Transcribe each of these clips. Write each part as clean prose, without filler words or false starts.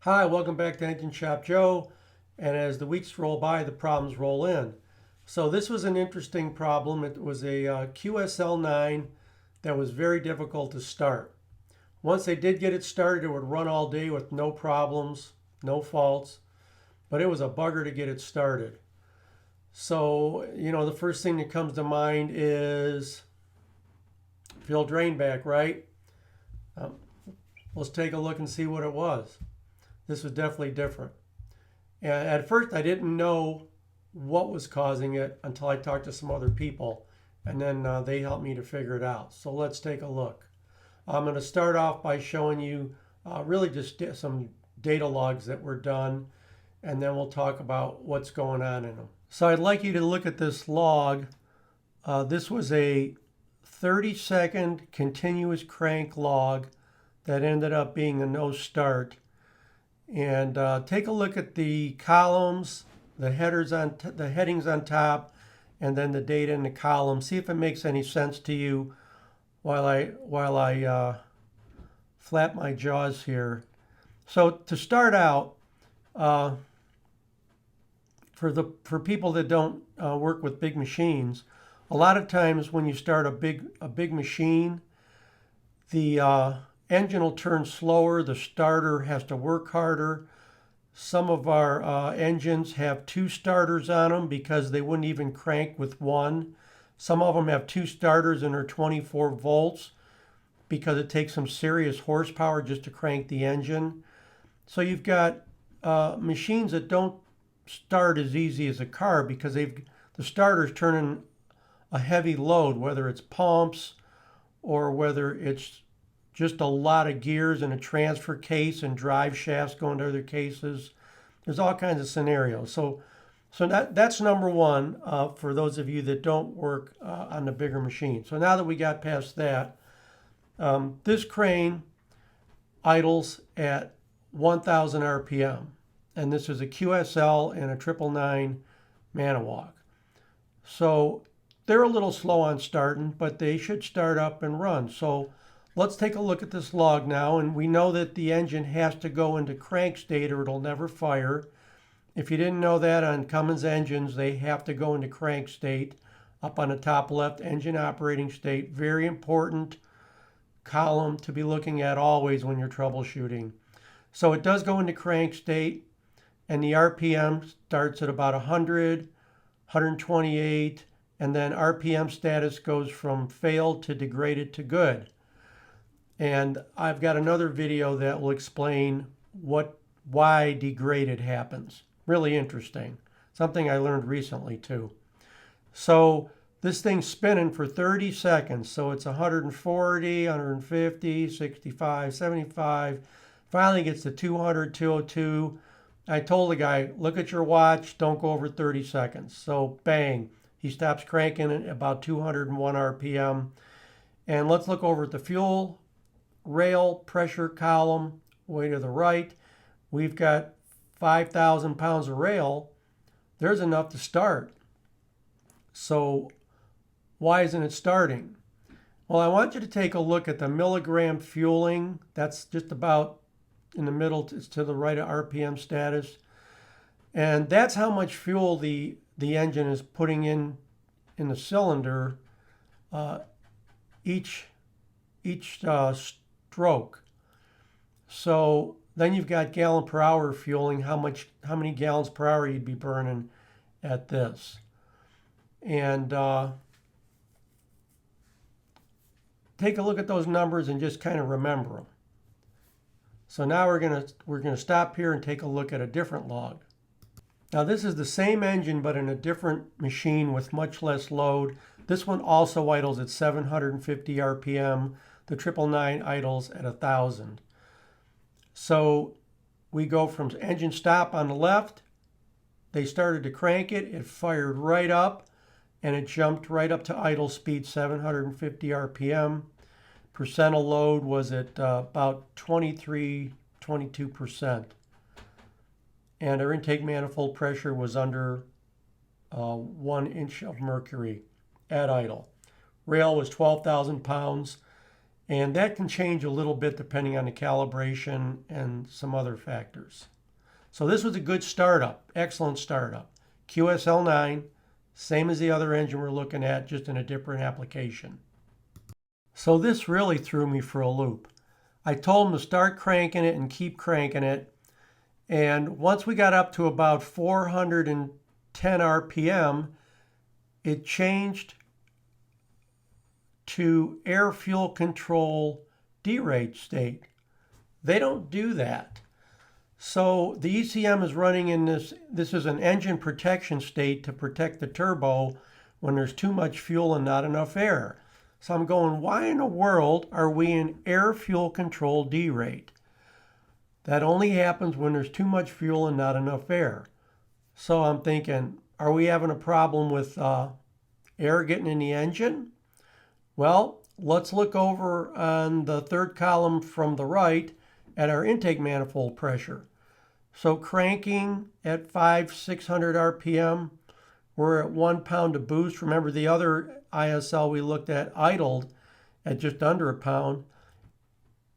Hi, welcome back to Engine Shop Joe. And as the weeks roll by, the problems roll in. So this was an interesting problem. It was a QSL9 that was very difficult to start. Once they did get it started, it would run all day with no problems, no faults, but it was a bugger to get it started. So, the first thing that comes to mind is fuel drain back, right? Um, let's take a look and see what it was. This was definitely different. And at first, I didn't know what was causing it until I talked to some other people, and then they helped me to figure it out. So let's take a look. I'm going to start off by showing you really just some data logs that were done, and then we'll talk about what's going on in them. So I'd like you to look at this log. This was a 30-second continuous crank log that ended up being a no start. And take a look at the columns, the headers the headings on top, and then the data in the column. See if it makes any sense to you while I flap my jaws here. So to start out, for people that don't work with big machines, a lot of times when you start a big machine, the engine will turn slower, the starter has to work harder. Some of our engines have two starters on them because they wouldn't even crank with one. Some of them have two starters and are 24 volts because it takes some serious horsepower just to crank the engine. So you've got machines that don't start as easy as a car because the starter's turning a heavy load, whether it's pumps or whether it's just a lot of gears and a transfer case and drive shafts going to other cases. There's all kinds of scenarios. So that's number one for those of you that don't work on the bigger machine. So now that we got past that, this crane idles at 1,000 RPM. And this is a QSL and a 999 Manitowoc. So they're a little slow on starting, but they should start up and run. So let's take a look at this log now, and we know that the engine has to go into crank state or it'll never fire. If you didn't know that, on Cummins engines, they have to go into crank state. Up on the top left, engine operating state. Very important column to be looking at always when you're troubleshooting. So it does go into crank state, and the RPM starts at about 100, 128, and then RPM status goes from failed to degraded to good. And I've got another video that will explain why degraded happens. Really interesting. Something I learned recently too. So this thing's spinning for 30 seconds. So it's 140, 150, 65, 75. Finally gets to 200, 202. I told the guy, look at your watch, don't go over 30 seconds. So bang, he stops cranking at about 201 RPM. And let's look over at the fuel rail pressure column way to the right. We've got 5,000 pounds of rail. There's enough to start. So why isn't it starting? Well, I want you to take a look at the milligram fueling. That's just about in the middle, it's to the right of RPM status. And that's how much fuel the engine is putting in the cylinder each stroke. So then you've got gallon per hour fueling, how many gallons per hour you'd be burning at this. And take a look at those numbers and just kind of remember them. So now we're gonna stop here and take a look at a different log. Now this is the same engine but in a different machine with much less load. This one also idles at 750 RPM. The 999 idles at 1,000. So we go from engine stop on the left. They started to crank it. It fired right up, and it jumped right up to idle speed 750 RPM. Percent of load was at about 23, 22%. And our intake manifold pressure was under 1 inch of mercury at idle. Rail was 12,000 pounds. And that can change a little bit depending on the calibration and some other factors. So this was a good startup, excellent startup. QSL9, same as the other engine we're looking at, just in a different application. So this really threw me for a loop. I told him to start cranking it and keep cranking it. And once we got up to about 410 RPM, it changed to air fuel control derate state. They don't do that. So the ECM is running in this is an engine protection state to protect the turbo when there's too much fuel and not enough air. So I'm going, why in the world are we in air fuel control derate? That only happens when there's too much fuel and not enough air. So I'm thinking, are we having a problem with air getting in the engine? Well, let's look over on the third column from the right at our intake manifold pressure. So cranking at 600 RPM, we're at 1 pound of boost. Remember the other ISL we looked at idled at just under a pound.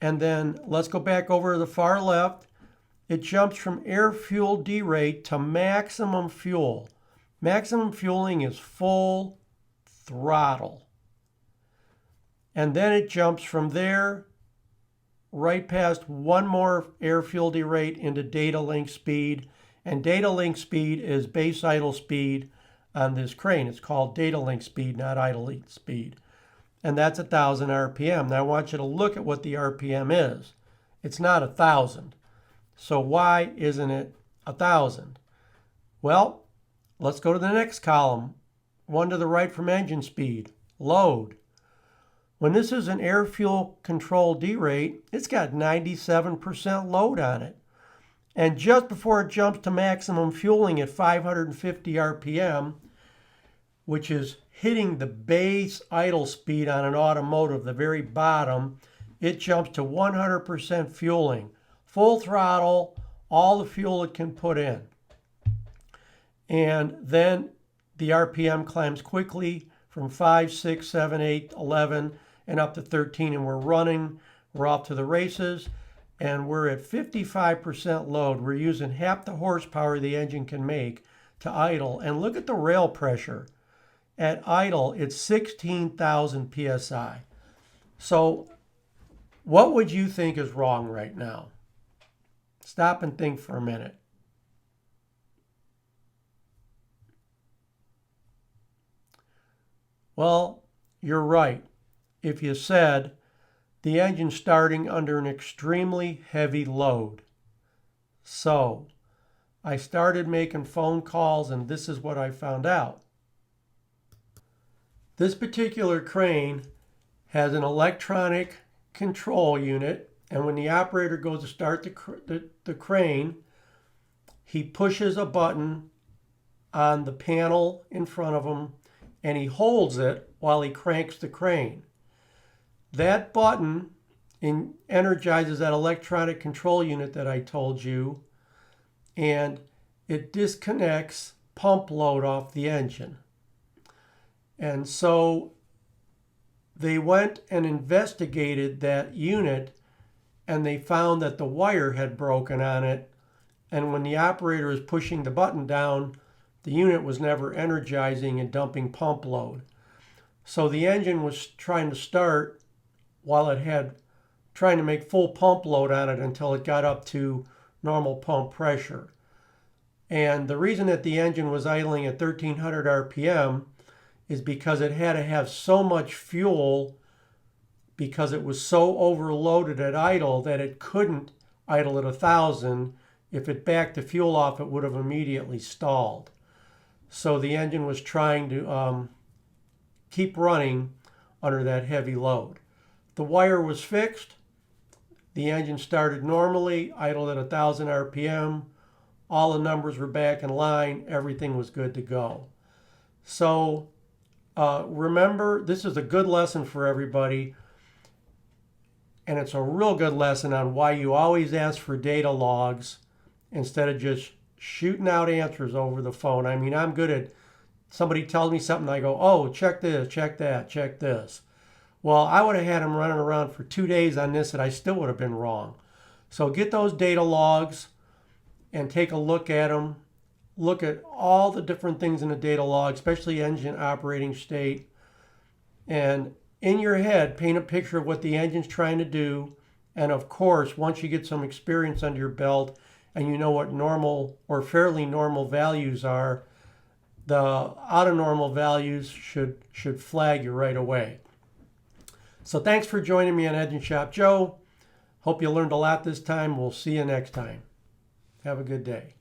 And then let's go back over to the far left. It jumps from air fuel derate to maximum fuel. Maximum fueling is full throttle. And then it jumps from there right past one more air fuel derate into data link speed. And data link speed is base idle speed on this crane. It's called data link speed, not idle speed. And that's 1,000 RPM. Now I want you to look at what the RPM is. It's not 1,000. So why isn't it 1,000? Well, let's go to the next column. One to the right from engine speed, load. When this is an air fuel control derate, it's got 97% load on it. And just before it jumps to maximum fueling at 550 RPM, which is hitting the base idle speed on an automotive, the very bottom, it jumps to 100% fueling. Full throttle, all the fuel it can put in. And then the RPM climbs quickly from 5, 6, 7, 8, 11, and up to 13, and we're running. We're off to the races, and we're at 55% load. We're using half the horsepower the engine can make to idle. And look at the rail pressure. At idle, it's 16,000 PSI. So what would you think is wrong right now? Stop and think for a minute. Well, you're right. If you said the engine's starting under an extremely heavy load. So I started making phone calls, and this is what I found out. This particular crane has an electronic control unit, and when the operator goes to start the crane, he pushes a button on the panel in front of him, and he holds it while he cranks the crane. That button energizes that electronic control unit that I told you, and it disconnects pump load off the engine. And so they went and investigated that unit, and they found that the wire had broken on it. And when the operator is pushing the button down, the unit was never energizing and dumping pump load. So the engine was trying to start while it had trying to make full pump load on it until it got up to normal pump pressure. And the reason that the engine was idling at 1,300 RPM is because it had to have so much fuel because it was so overloaded at idle that it couldn't idle at 1,000. If it backed the fuel off, it would have immediately stalled. So the engine was trying to keep running under that heavy load. The wire was fixed. The engine started normally, idled at 1,000 RPM. All the numbers were back in line. Everything was good to go. So remember, this is a good lesson for everybody. And it's a real good lesson on why you always ask for data logs instead of just shooting out answers over the phone. I mean, I'm good at somebody tells me something, I go, oh, check this, check that, check this. Well, I would have had them running around for 2 days on this and I still would have been wrong. So get those data logs and take a look at them. Look at all the different things in the data log, especially engine operating state. And in your head, paint a picture of what the engine's trying to do. And of course, once you get some experience under your belt and you know what normal or fairly normal values are, the out of normal values should flag you right away. So thanks for joining me on Engine Shop Joe. Hope you learned a lot this time. We'll see you next time. Have a good day.